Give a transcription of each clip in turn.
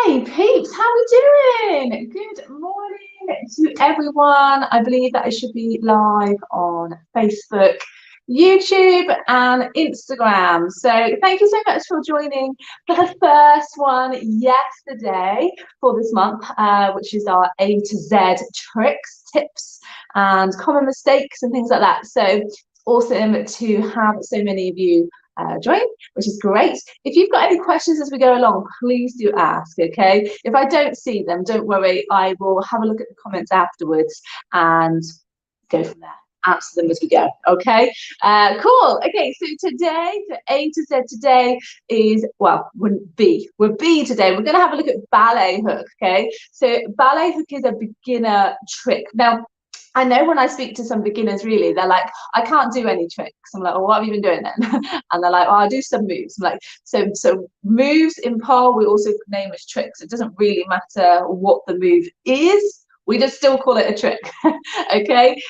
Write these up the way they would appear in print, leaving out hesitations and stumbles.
Hi, peeps, how we doing? Good morning to everyone. I believe that I should be live on Facebook, YouTube, and Instagram. So thank you so much for joining for the first one yesterday for this month, which is our A to Z tricks, tips, and common mistakes and things like that. So awesome to have so many of you join, which is great. If you've got any questions as we go along, please do ask, okay? If I don't see them, don't worry, I will have a look at the comments afterwards and go from there. Answer them as we go, okay? Cool. Okay, so today, the A to Z today is, well, we're B today. We're going to have a look at ballet hook, okay? So ballet hook is a beginner trick. Now, I know when I speak to some beginners, really, they're like, I can't do any tricks. I'm like, well, what have you been doing then? And they're like, oh, I'll do some moves. I'm like, so moves in pole, we also name as tricks. It doesn't really matter what the move is. We just still call it a trick, okay?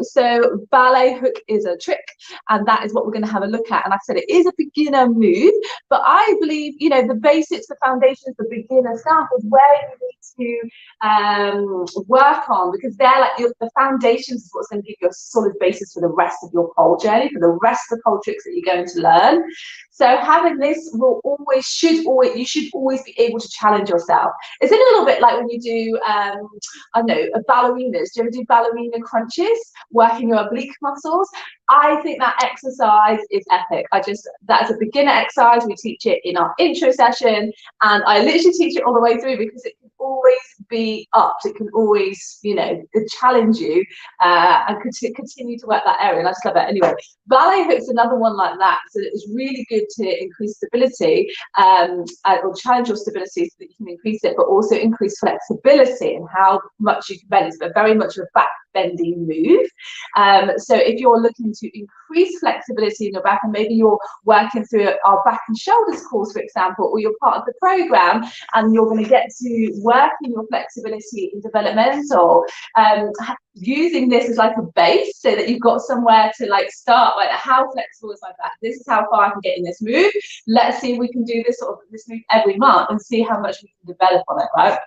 So ballet hook is a trick, and that is what we're going to have a look at. And like I said, it is a beginner move, but I believe, you know, the basics, the foundations, the beginner stuff is where you need to work on, because they're like the foundations is what's going to give you a solid basis for the rest of your pole journey, for the rest of the pole tricks that you're going to learn. So having this will you should always be able to challenge yourself. It's a little bit like when you do, I don't know, ballerinas. Do you ever do ballerina crunches, working your oblique muscles? I think that exercise is epic. That's a beginner exercise. We teach it in our intro session, and I literally teach it all the way through because it can always be upped. It can always, you know, challenge you and continue to work that area. And I just love it. Anyway, ballet hook's another one like that. So it's really good to increase stability or challenge your stability so that you can increase it, but also increase flexibility and how much you can bend. It's very much a back bending move. So if you're looking to increase flexibility in your back, and maybe you're working through our back and shoulders course, for example, or you're part of the program and you're going to get to work in your flexibility in developmental, using this as like a base so that you've got somewhere to like start, like how flexible is my back? This is how far I can get in this move. Let's see if we can do this move every month and see how much we can develop on it, right?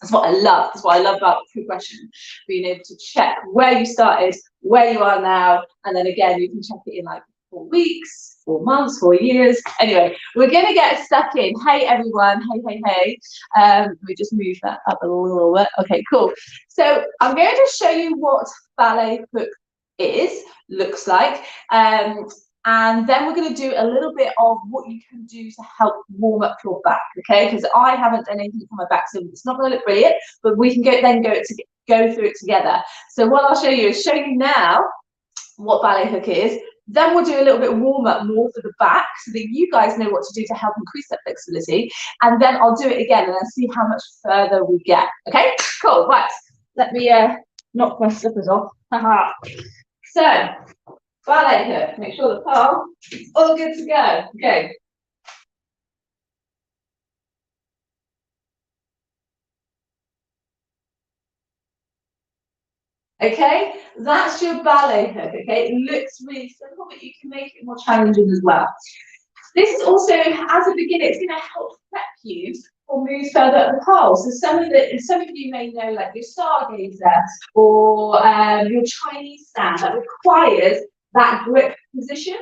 That's what I love. That's what I love about progression, being able to check where you started, where you are now, and then again, you can check it in like 4 weeks, 4 months, 4 years. Anyway, we're going to get stuck in. Hey, everyone. Hey. Let me just move that up a little bit. Okay, cool. So I'm going to show you what ballet hook looks like. And then we're going to do a little bit of what you can do to help warm up your back, okay? Because I haven't done anything for my back, so it's not going to look brilliant, but we can go through it together. So what I'll show you is now what ballet hook is. Then we'll do a little bit of warm up more for the back so that you guys know what to do to help increase that flexibility. And then I'll do it again and then see how much further we get. Okay, cool. Right, let me knock my slippers off. So, ballet hook, make sure the pole is all good to go. Okay. Okay, that's your ballet hook, okay? It looks really simple, but you can make it more challenging as well. This is also, as a beginner, it's going to help prep you for moves further up the pole. So some of you may know, like your stargazer or your Chinese stand, that requires that grip position.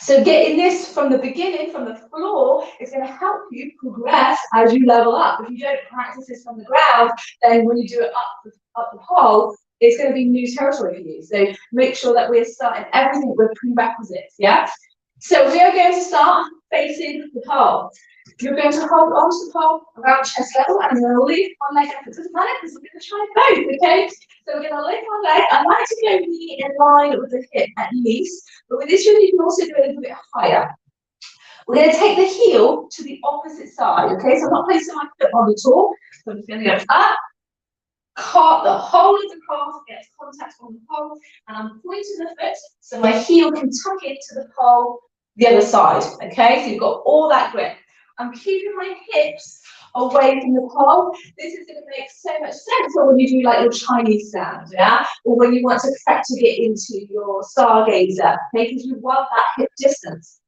So getting this from the beginning, from the floor, is going to help you progress as you level up. If you don't practice this from the ground, then when you do it up the pole, it's going to be new territory for you. So make sure that we're starting everything with prerequisites, yeah? So we are going to start facing the pole. You're going to hold onto the pole around chest level, and you're going to lift one leg up. It doesn't matter because we're going to try both, okay? So we're going to lift one leg. I like to go knee in line with the hip at least, but with this one you can also do it a little bit higher. We're going to take the heel to the opposite side, okay? So I'm not placing my foot on the toe, so I'm just going to go up. The whole of the calf gets contact on the pole, and I'm pointing the foot so my heel can tuck into the pole the other side, okay? So you've got all that grip. I'm keeping my hips away from the pole. This is going to make so much sense for when you do like your Chinese stand, yeah? Or when you want to prep to get into your stargazer, okay? Because you want that hip distance.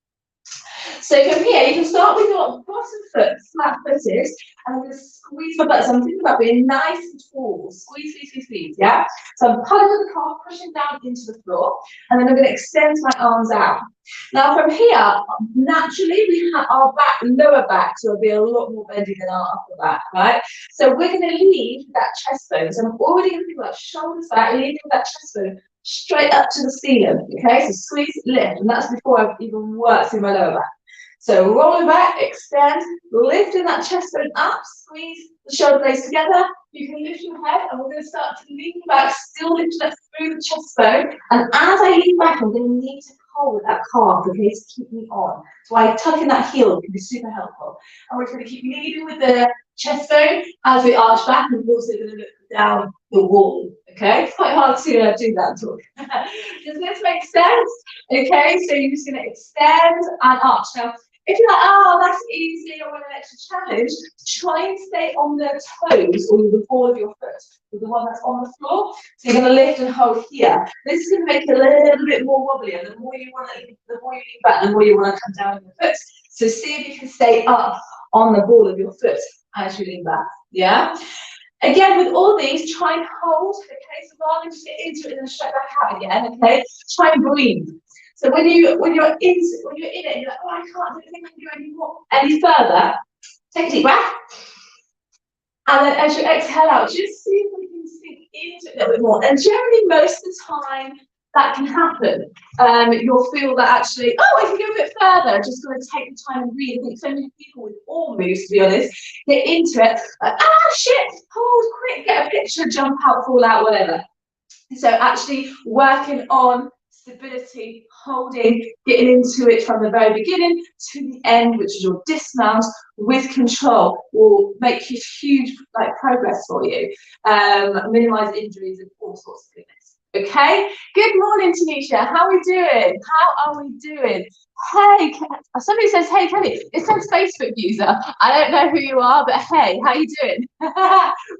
So from here, you can start with your bottom bottom foot flat footed, and I'm going to squeeze my butt. So I'm thinking about being nice and tall. Squeeze, squeeze, squeeze, squeeze. Yeah. So I'm pulling with the calf, pushing down into the floor, and then I'm going to extend my arms out. Now from here, naturally we have our back, lower back, so it'll be a lot more bendy than our upper back, right? So we're going to lead that chest bone. So I'm already going to think about shoulders back, leading that chest bone straight up to the ceiling. Okay, so squeeze, lift, and that's before I've even worked through my lower back. So rolling back, extend, lifting that chest bone up, squeeze the shoulder blades together. You can lift your head, and we're going to start to lean back, still lifting up through the chest bone. And as I lean back, I'm going to need to hold that calf, okay, to keep me on. So I tuck in that heel can be super helpful. And we're going to keep leading with the chest bone as we arch back, and we're also going to look down the wall. Okay, it's quite hard to do that talk. Does this make sense? Okay, so you're just going to extend and arch. Now, if you're like, oh, that's easy, I want an extra challenge, try and stay on the toes or the ball of your foot, with the one that's on the floor. So you're going to lift and hold here. This is going to make it a little bit more wobbly, and the more you lean back, the more you want to come down on your foot. So see if you can stay up on the ball of your foot as you lean back. Yeah. Again, with all these, try and hold. Okay, so rather than just get into it and then straight back out again. Okay, try and breathe. So when you're in it, you're like, oh, I can't think I can go any further. Take a deep breath, and then as you exhale out, just see if we can sink into it a little bit more. And generally, most of the time, that can happen. You'll feel that actually, oh, I can go a bit further. Just going to take the time and breathe. I think so many people with all moves, to be honest, get into it. Like, shit, hold quick, get a picture, jump out, fall out, whatever. So actually working on stability, holding, getting into it from the very beginning to the end, which is your dismount with control, will make huge progress for you. Minimize injuries and all sorts of goodness. Okay, good morning, Tanisha. How are we doing? How are we doing? Hey, somebody says, hey, Kelly, it says Facebook user. I don't know who you are, but hey, how you doing?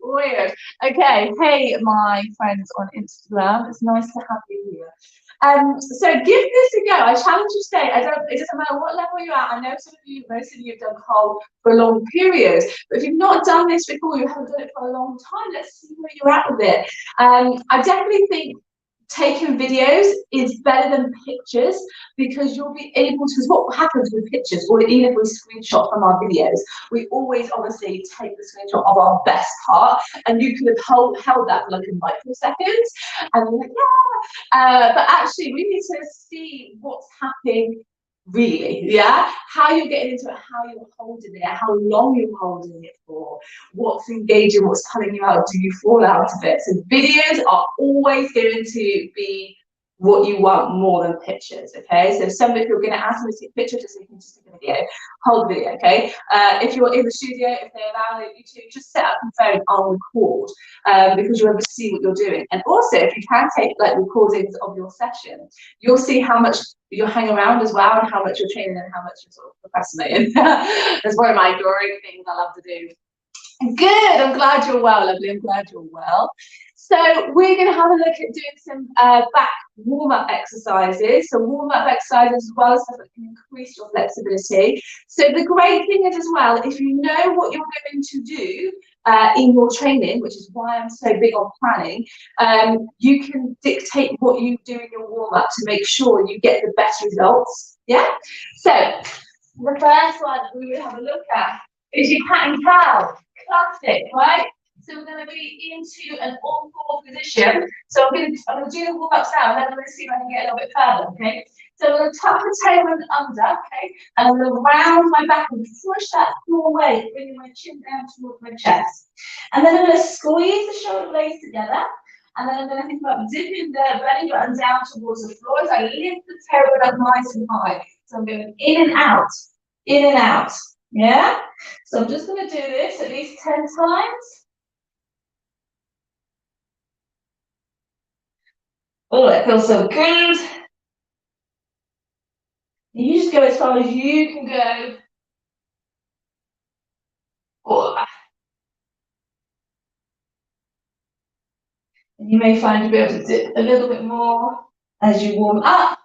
Weird. Okay, hey, my friends on Instagram. It's nice to have you here. So give this a go. I challenge you today. It doesn't matter what level you're at. I know most of you have done hold for a long period, but if you've not done this before, you haven't done it for a long time, let's see where you're at with it. I definitely think taking videos is better than pictures, because you'll be able to, because what happens with pictures, or even if we screenshot from our videos, we always obviously take the screenshot of our best part, and you could have held that for like a microsecond, and you're like, yeah, but actually we need to see what's happening really, yeah, how you're getting into it, how you're holding it, how long you're holding it for, what's engaging, what's pulling you out, do you fall out of it? So videos are always going to be what you want more than pictures, okay? So if you're going to ask me to take a picture, just so you can just take a video, hold the video, okay? If you're in the studio, if they allow you to, just set up your phone on record, because you'll be able to see what you're doing. And also, if you can take like recordings of your session, you'll see how much you'll hang around as well, and how much you're training and how much you're sort of procrastinating. That's one of my great things I love to do. Good, I'm glad you're well, lovely, I'm glad you're well. So we're going to have a look at doing some back warm-up exercises. So warm-up exercises as well as stuff that can increase your flexibility. So the great thing is as well, if you know what you're going to do in your training, which is why I'm so big on planning, you can dictate what you do in your warm-up to make sure you get the best results. Yeah? So the first one we will have a look at is your cat and cow. Classic, right? So we're going to be into an all-four position. So I'm going to do the warm-ups now, and then I'm going to see if I can get a little bit further, okay? So I'm going to tuck the tailbone under, okay? And I'm going to round my back and push that floor away, bringing my chin down towards my chest. And then I'm going to squeeze the shoulder blades together. And then I'm going to think about dipping the belly button down towards the floor as I lift the tailbone up nice and high. So I'm going in and out, in and out. Yeah? So I'm just going to do this at least 10 times. Oh, that feels so good. You just go as far as you can go. Oh. And you may find you'll be able to dip a little bit more as you warm up.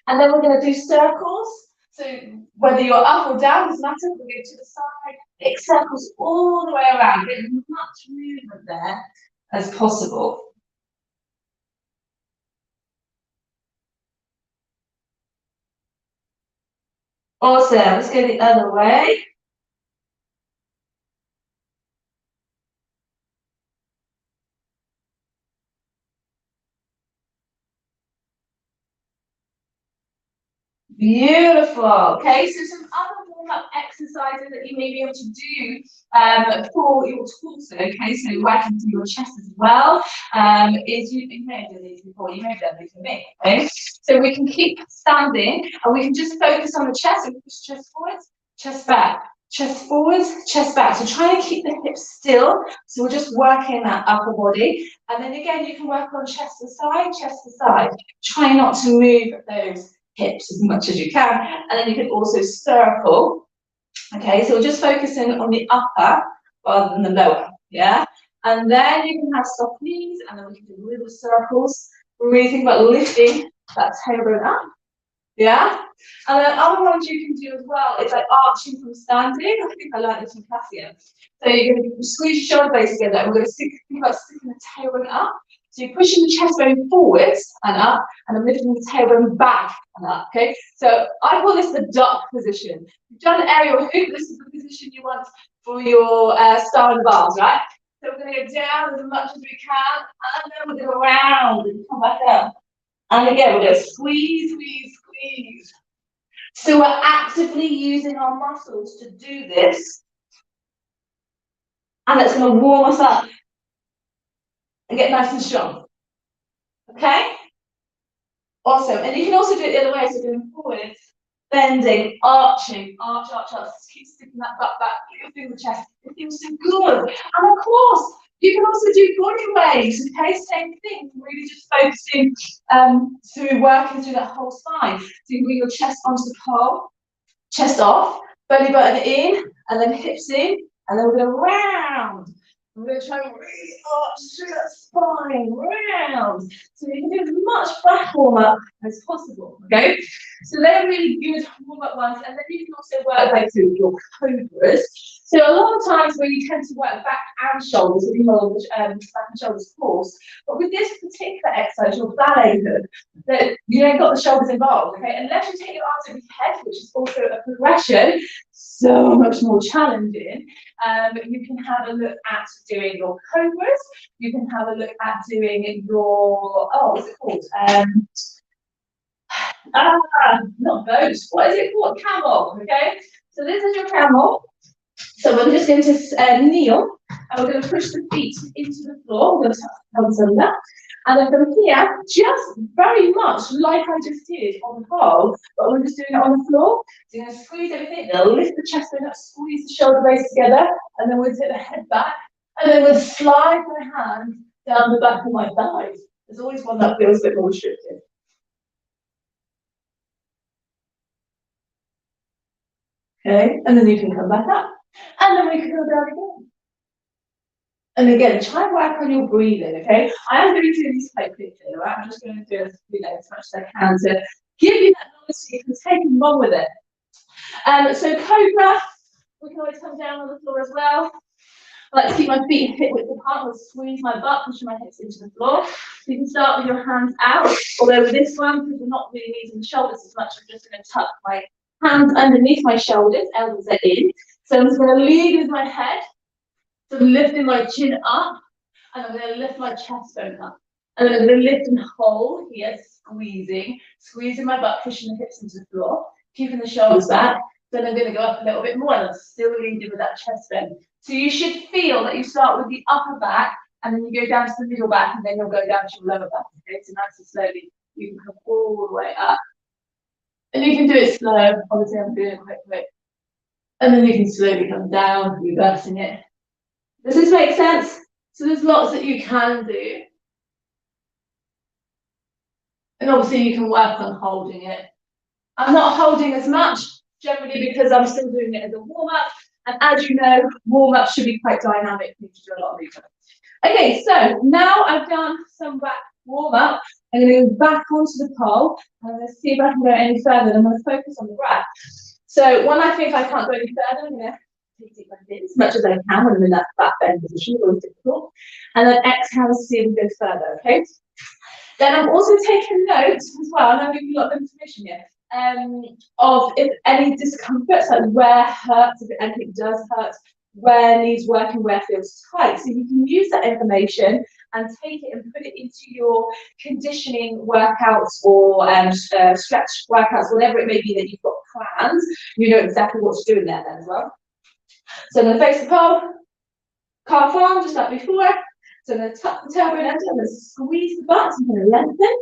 And then we're going to do circles. So whether you're up or down doesn't matter. We're going to the side. It circles all the way around. Get as much movement there as possible. Awesome. Let's go the other way. Beautiful. Okay, so some other warm-up exercises that you may be able to do for your torso. Okay, so working through your chest as well. Is you may have done these before. You may have done these with me. Okay, so we can keep standing and we can just focus on the chest and push chest forwards, chest back, chest forwards, chest back. So try and keep the hips still. So we're just working that upper body, and then again you can work on chest to side, chest to side. Try not to move those hips as much as you can, and then you can also circle. Okay, so we're just focusing on the upper rather than the lower, yeah, and then you can have soft knees, and then we can do little circles. We're really thinking about lifting that tailbone up, yeah, and then other ones you can do as well is like arching from standing. I think I learned this from Cassia. So you're going to squeeze your shoulder blades together, and we're going to think about sticking the tailbone up. So you're pushing the chest bone forwards and up, and then lifting the tailbone back and up, okay? So I call this the duck position. You've done aerial hoop, this is the position you want for your star and bars, right? So we're gonna go down as much as we can, and then we're gonna go around and come back up. And again, we're gonna squeeze, squeeze, squeeze. So we're actively using our muscles to do this, and it's gonna warm us up and get nice and strong. Okay? Awesome. And you can also do it the other way, so going forwards, bending, arching, arch, arch, arch. Just keep sticking that butt back, lifting the chest. It feels so good. And of course, you can also do body weights, okay? Same thing, really just focusing through working through that whole spine. So you can bring your chest onto the pole, chest off, belly button in, and then hips in, and then we're going to round. We're going to try and really arch through that spine, round. So you can do as much back warm-up as possible, okay? So they're really good warm-up ones. And then you can also work like through your cobras. So a lot of times where you tend to work back and shoulders, if you hold back and shoulders force. But with this particular exercise, your ballet hook, that you ain't got the shoulders involved, okay? Unless you take your arms over your head, which is also a progression, so much more challenging. You can have a look at doing your cobras. You can have a look at doing your, what's it called? Not boat. What is it called? Camel, okay? So this is your camel. So we're just going to kneel, and we're going to push the feet into the floor. We're going to tuck the under. And then from here, just very much like I just did on the pole, but we're just doing it on the floor. So you're going to squeeze everything, lift the chest bone up, squeeze the shoulder blades together, and then we'll take the head back, and then we'll slide my hand down the back of my thighs. There's always one that feels a bit more restricted. Okay, and then you can come back up. And then we can go down again. And again, try and work on your breathing, okay? I am going to do these quite quickly, right? I'm just going to do as much as I can to give you that knowledge so you can take and run with it. So cobra, we can always come down on the floor as well. I like to keep my feet hip width apart. I'll squeeze my butt, pushing my hips into the floor. So you can start with your hands out, although with this one, because we're not really using the shoulders as much, I'm just going to tuck my hands underneath my shoulders, elbows are in. So I'm just going to lead with my head. So I'm lifting my chin up, and I'm going to lift my chest bone up. And then I'm going to lift and hold here, squeezing my butt, pushing the hips into the floor, keeping the shoulders back. Then I'm going to go up a little bit more, and I'm still leading with that chest bend. So you should feel that you start with the upper back, and then you go down to the middle back, and then you'll go down to your lower back. Okay, so nice and slowly, you can come all the way up. And you can do it slow. Obviously, I'm doing it quite quick. And then you can slowly come down, reversing it. Does this make sense? So there's lots that you can do. And obviously you can work on holding it. I'm not holding as much, generally because I'm still doing it as a warm-up. And as you know, warm-up should be quite dynamic. You need to do a lot of movement. Okay, so now I've done some back warm-up. I'm going to go back onto the pole, and I'm going to see if I can go any further. I'm going to focus on the breath. So when I think I can't go any further, I'm going to take deep breath in as much as I can when I'm in that back bend position, always difficult. And then exhale to see if we go further, okay? Then I'm also taking notes as well, and I'm giving you a lot of information here, of if any discomforts, like where hurts, if anything does hurt, where needs work and where feels tight. So you can use that information and take it and put it into your conditioning workouts or stretch workouts, whatever it may be that you've got planned. You know exactly what to do in there then as well. So I'm going to face the pole, calf arm, just like before. So I'm going to tuck the tailbone under, I'm going to squeeze the butt, I'm going to lengthen,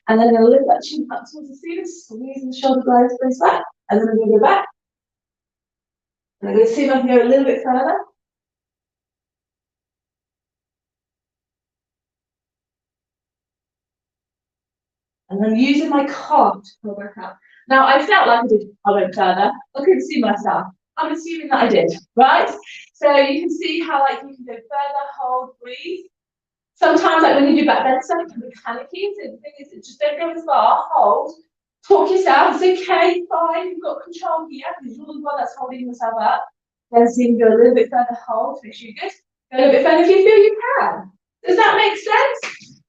and then I'm going to lift that chin up towards the ceiling, squeezing the shoulder blades, brace back, and then I'm going to go back. And I'm going to see if I can go a little bit further. And I'm using my calf to pull back up. Now, I felt like I went further. I couldn't see myself. I'm assuming that I did, right? So you can see how like you can go further, hold, breathe. Sometimes, like when you do back bend stuff, it can be panicky. So the thing is, just don't go as far. Hold. Talk yourself. It's okay, fine. You've got control here because you're the one that's holding yourself up. Then see you go a little bit further. Hold. Make sure you're good. Go a little bit further if you feel you can. Does that make sense?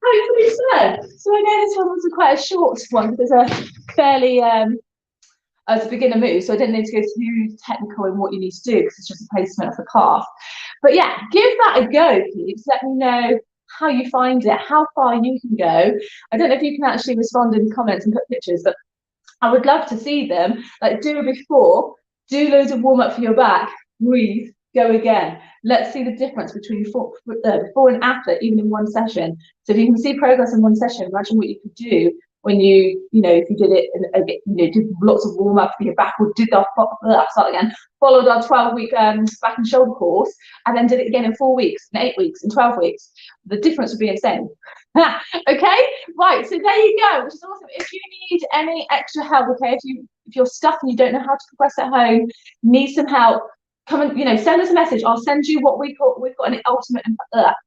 Hopefully so. So again, this one was quite a short one because it's a fairly as a beginner move, so I didn't need to go too technical in what you need to do because it's just a placement of the calf. But yeah, give that a go, please. Let me know how you find it, how far you can go. I don't know if you can actually respond in comments and put pictures, but I would love to see them. Like do it before, do loads of warm up for your back, breathe, go again. Let's see the difference between before and after, even in one session. So if you can see progress in one session, imagine what you could do when if you did it, did lots of warm up for your back, or did followed our 12-week back and shoulder course, and then did it again in 4 weeks, in 8 weeks, in 12 weeks. The difference would be insane. Okay, right. So there you go, which is awesome. If you need any extra help, okay, if you're stuck and you don't know how to progress at home, need some help, come and send us a message. I'll send you what we've got an ultimate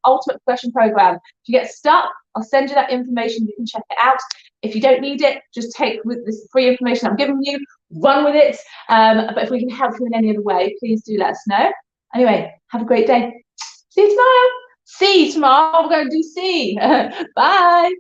progression program. If you get stuck, I'll send you that information. You can check it out. If you don't need it, just take with this free information I'm giving you, run with it. But if we can help you in any other way, please do let us know. Anyway, have a great day. See you tomorrow. C tomorrow. We're going to do C. Bye.